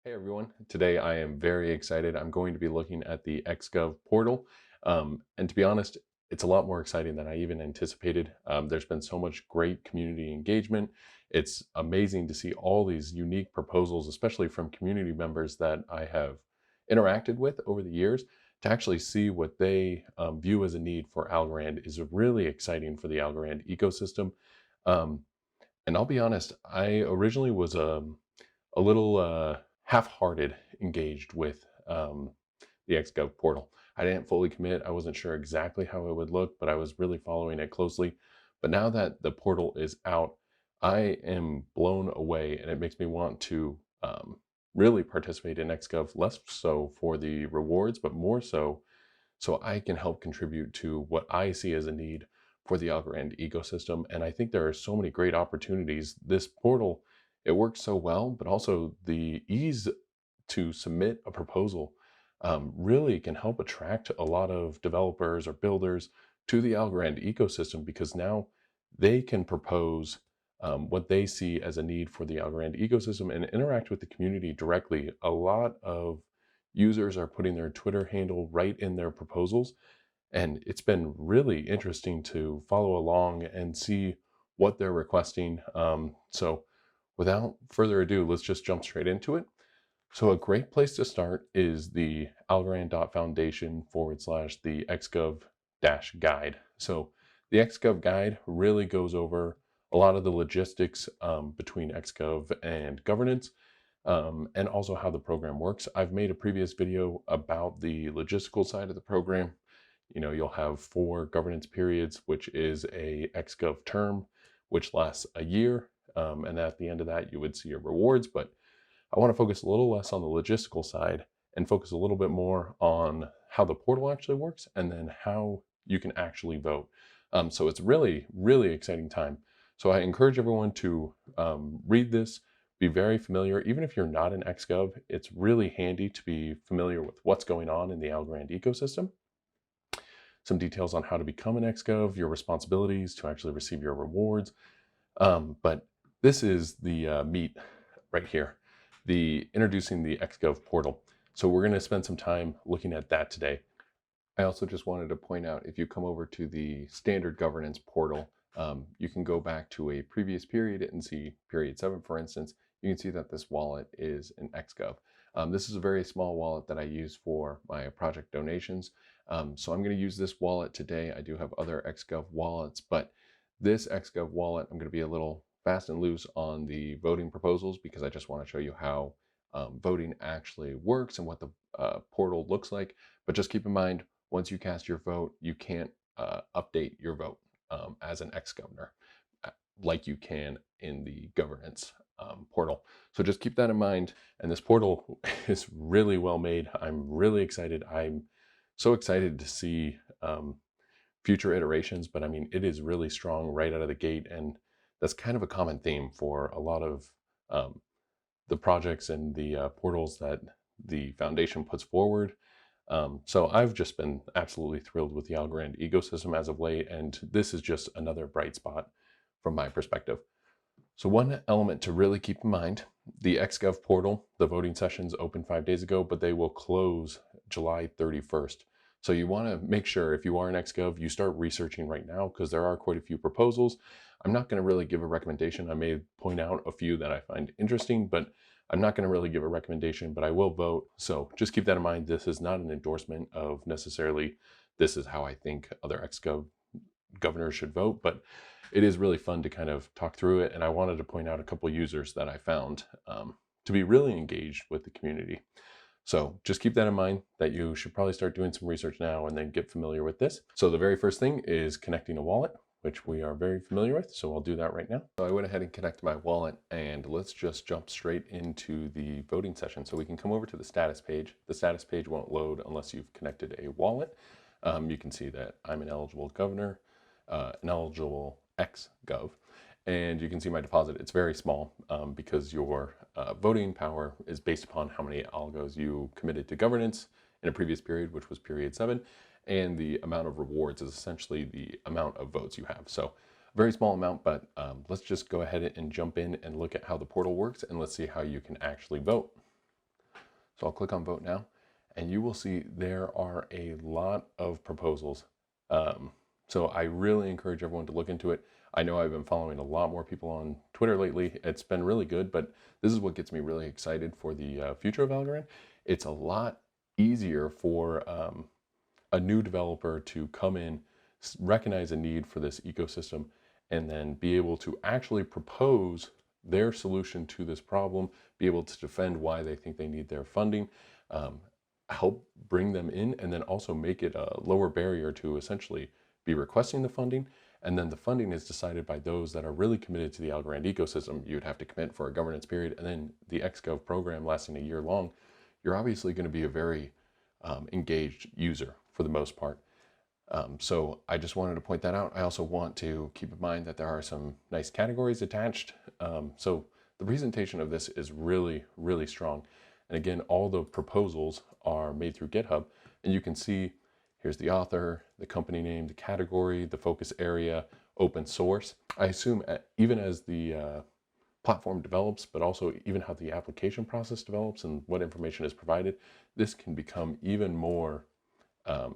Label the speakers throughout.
Speaker 1: Hey everyone, today I am very excited. I'm going to be looking at the xGov portal. And to be honest, it's a lot more exciting than I even anticipated. There's been so much great community engagement. It's amazing to see all these unique proposals, especially from community members that I have interacted with over the years. To actually see what they view as a need for Algorand is really exciting for the Algorand ecosystem. Um, and I'll be honest, I originally was a little half-hearted engaged with the xGov portal. I didn't fully commit. I wasn't sure exactly how it would look, but I was really following it closely. But now that the portal is out, I am blown away, and it makes me want to really participate in xGov, less so for the rewards, but more so I can help contribute to what I see as a need for the Algorand ecosystem. And I think there are so many great opportunities. This portal, it works so well, but also the ease to submit a proposal really can help attract a lot of developers or builders to the Algorand ecosystem, because now they can propose what they see as a need for the Algorand ecosystem and interact with the community directly. A lot of users are putting their Twitter handle right in their proposals, and it's been really interesting to follow along and see what they're requesting. So without further ado, let's just jump straight into it. So a great place to start is the algorand.foundation/ the xgov-guide. So the xgov guide really goes over a lot of the logistics between xgov and governance, and also how the program works. I've made a previous video about the logistical side of the program. You know, you'll have 4 governance periods, which is a xgov term, which lasts a year. And at the end of that, you would see your rewards. But I want to focus a little less on the logistical side and focus a little bit more on how the portal actually works and then how you can actually vote. So it's really, really exciting time. So I encourage everyone to read this, be very familiar. Even if you're not in xGov, it's really handy to be familiar with what's going on in the Algorand ecosystem. Some details on how to become an xGov, your responsibilities to actually receive your rewards. But this is the meat right here, the introducing the xGov portal. So we're going to spend some time looking at that today. I also just wanted to point out, if you come over to the standard governance portal, you can go back to a previous period and see period 7, for instance. You can see that this wallet is an xGov. This is a very small wallet that I use for my project donations. So I'm going to use this wallet today. I do have other xGov wallets, but this xGov wallet, I'm going to be a little fast and loose on the voting proposals, because I just want to show you how voting actually works and what the portal looks like. But just keep in mind, once you cast your vote, you can't update your vote as an ex-governor like you can in the governance portal. So just keep that in mind. And this portal is really well made. I'm really excited. I'm so excited to see future iterations, but I mean, it is really strong right out of the gate. And that's kind of a common theme for a lot of the projects and the portals that the foundation puts forward. So I've just been absolutely thrilled with the Algorand ecosystem as of late, and this is just another bright spot from my perspective. So one element to really keep in mind, the xGov portal, the voting sessions opened 5 days ago, but they will close July 31st. So you want to make sure, if you are an xGov, you start researching right now, because there are quite a few proposals. I'm not going to really give a recommendation. I may point out a few that I find interesting, but I'm not going to really give a recommendation, but I will vote. So just keep that in mind. This is not an endorsement of necessarily this is how I think other xGov governors should vote, but it is really fun to kind of talk through it. And I wanted to point out a couple users that I found to be really engaged with the community. So just keep that in mind, that you should probably start doing some research now and then get familiar with this. So the very first thing is connecting a wallet, which we are very familiar with. So I'll do that right now. So I went ahead and connected my wallet, and let's just jump straight into the voting session. So we can come over to the status page. The status page won't load unless you've connected a wallet. You can see that I'm an eligible governor, an eligible xGov, and you can see my deposit. It's very small because your voting power is based upon how many algos you committed to governance in a previous period, which was period 7, and the amount of rewards is essentially the amount of votes you have. So a very small amount, but let's just go ahead and jump in and look at how the portal works, and let's see how you can actually vote. So I'll click on vote now, and you will see there are a lot of proposals. So I really encourage everyone to look into it. I know I've been following a lot more people on Twitter lately. It's been really good, but this is what gets me really excited for the future of Algorand. It's a lot easier for a new developer to come in, recognize a need for this ecosystem, and then be able to actually propose their solution to this problem, be able to defend why they think they need their funding, help bring them in, and then also make it a lower barrier to essentially be requesting the funding. And then the funding is decided by those that are really committed to the Algorand ecosystem. You'd have to commit for a governance period, and then the xGov program lasting a year long. You're obviously going to be a very engaged user for the most part. So I just wanted to point that out. I also want to keep in mind that there are some nice categories attached. So the presentation of this is really, really strong. And again, all the proposals are made through GitHub, and you can see here's the author, the company name, the category, the focus area, open source. I assume even as the platform develops, but also even how the application process develops and what information is provided, this can become even more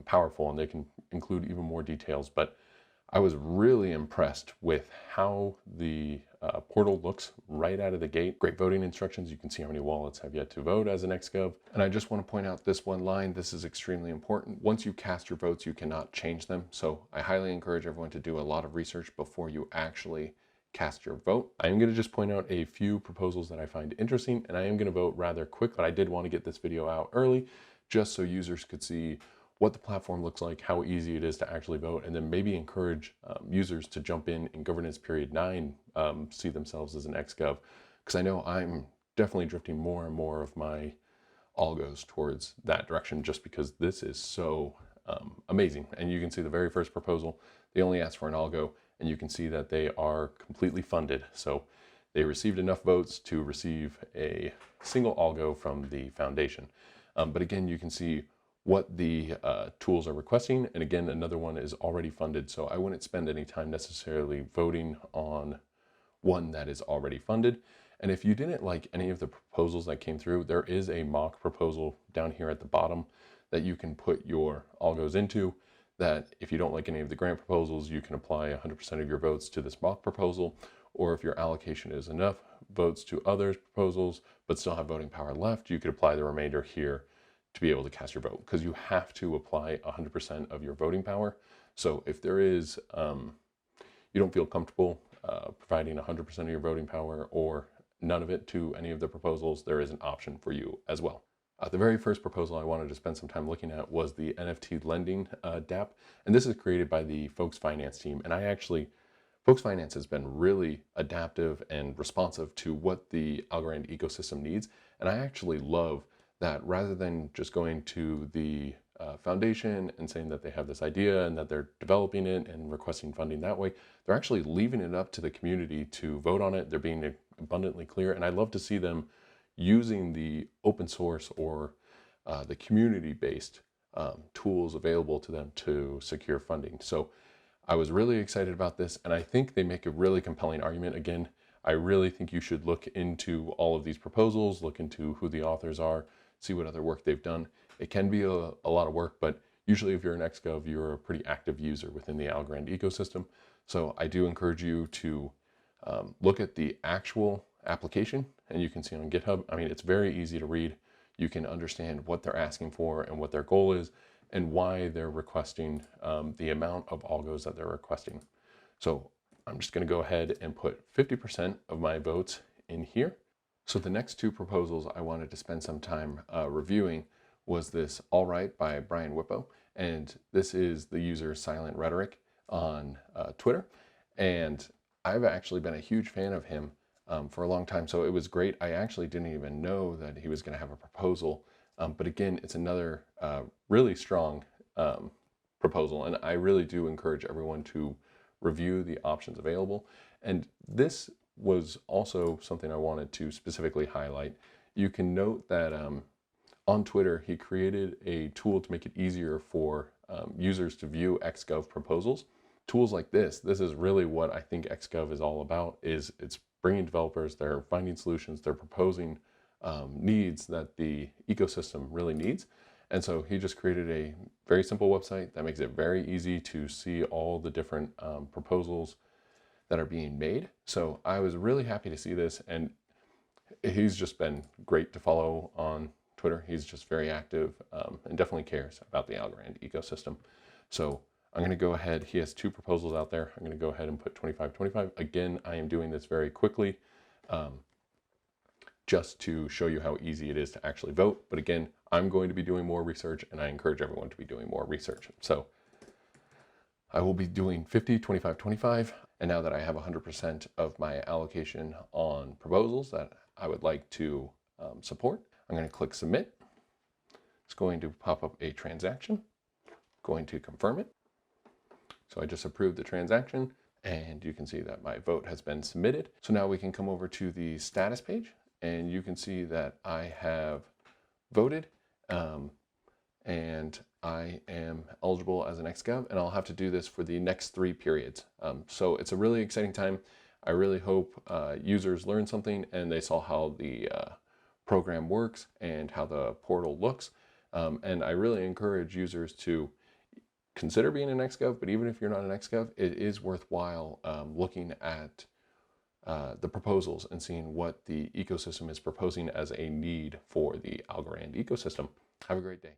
Speaker 1: powerful, and they can include even more details. But I was really impressed with how the portal looks right out of the gate. Great voting instructions. You can see how many wallets have yet to vote as an xGov. And I just want to point out this one line. This is extremely important. Once you cast your votes, you cannot change them. So I highly encourage everyone to do a lot of research before you actually cast your vote. I am going to just point out a few proposals that I find interesting, and I am going to vote rather quick, but I did want to get this video out early just so users could see what the platform looks like, how easy it is to actually vote, and then maybe encourage users to jump in governance period 9, see themselves as an xGov, because I know I'm definitely drifting more and more of my algos towards that direction, just because this is so amazing. And you can see the very first proposal, they only asked for an algo, and you can see that they are completely funded. So they received enough votes to receive a single algo from the foundation. But again, you can see what the tools are requesting. And again, another one is already funded. So I wouldn't spend any time necessarily voting on one that is already funded. And if you didn't like any of the proposals that came through, there is a mock proposal down here at the bottom that you can put your algos into, that if you don't like any of the grant proposals, you can apply 100% of your votes to this mock proposal. Or if your allocation is enough votes to others proposals, but still have voting power left, you could apply the remainder here to be able to cast your vote, because you have to apply 100% of your voting power. So if there is, you don't feel comfortable providing 100% of your voting power or none of it to any of the proposals, there is an option for you as well. The very first proposal I wanted to spend some time looking at was the NFT lending dApp, and this is created by the Folks Finance team. And Folks Finance has been really adaptive and responsive to what the Algorand ecosystem needs, and I actually love that rather than just going to the foundation and saying that they have this idea and that they're developing it and requesting funding that way, they're actually leaving it up to the community to vote on it. They're being abundantly clear, and I love to see them using the open source or the community-based tools available to them to secure funding. So I was really excited about this, and I think they make a really compelling argument. Again, I really think you should look into all of these proposals, look into who the authors are, see what other work they've done. It can be a lot of work, but usually if you're an xGov, you're a pretty active user within the Algorand ecosystem. So I do encourage you to look at the actual application, and you can see on GitHub, I mean, it's very easy to read. You can understand what they're asking for and what their goal is and why they're requesting the amount of algos that they're requesting. So I'm just going to go ahead and put 50% of my votes in here. So the next two proposals I wanted to spend some time reviewing was this All Right by Brian Whippo, and this is the user Silent Rhetoric on Twitter. And I've actually been a huge fan of him for a long time, so it was great. I actually didn't even know that he was going to have a proposal, but again, it's another really strong proposal, and I really do encourage everyone to review the options available. And this was also something I wanted to specifically highlight. You can note that on Twitter, he created a tool to make it easier for users to view xGov proposals. Tools like this is really what I think xGov is all about. It's bringing developers, they're finding solutions, they're proposing needs that the ecosystem really needs. And so he just created a very simple website that makes it very easy to see all the different proposals that are being made. So I was really happy to see this, and he's just been great to follow on Twitter. He's just very active and definitely cares about the Algorand ecosystem. So I'm going to go ahead. He has 2 proposals out there. I'm going to go ahead and put 25-25. Again, I am doing this very quickly just to show you how easy it is to actually vote. But again, I'm going to be doing more research, and I encourage everyone to be doing more research. So I will be doing 50, 25, 25. And now that I have 100% of my allocation on proposals that I would like to support, I'm going to click submit. It's going to pop up a transaction. I'm going to confirm it. So I just approved the transaction, and you can see that my vote has been submitted. So now we can come over to the status page, and you can see that I have voted, and I am eligible as an xGov, and I'll have to do this for the next 3 periods. So it's a really exciting time. I really hope users learn something and they saw how the program works and how the portal looks. And I really encourage users to consider being an xGov, but even if you're not an xGov, it is worthwhile looking at the proposals and seeing what the ecosystem is proposing as a need for the Algorand ecosystem. Have a great day.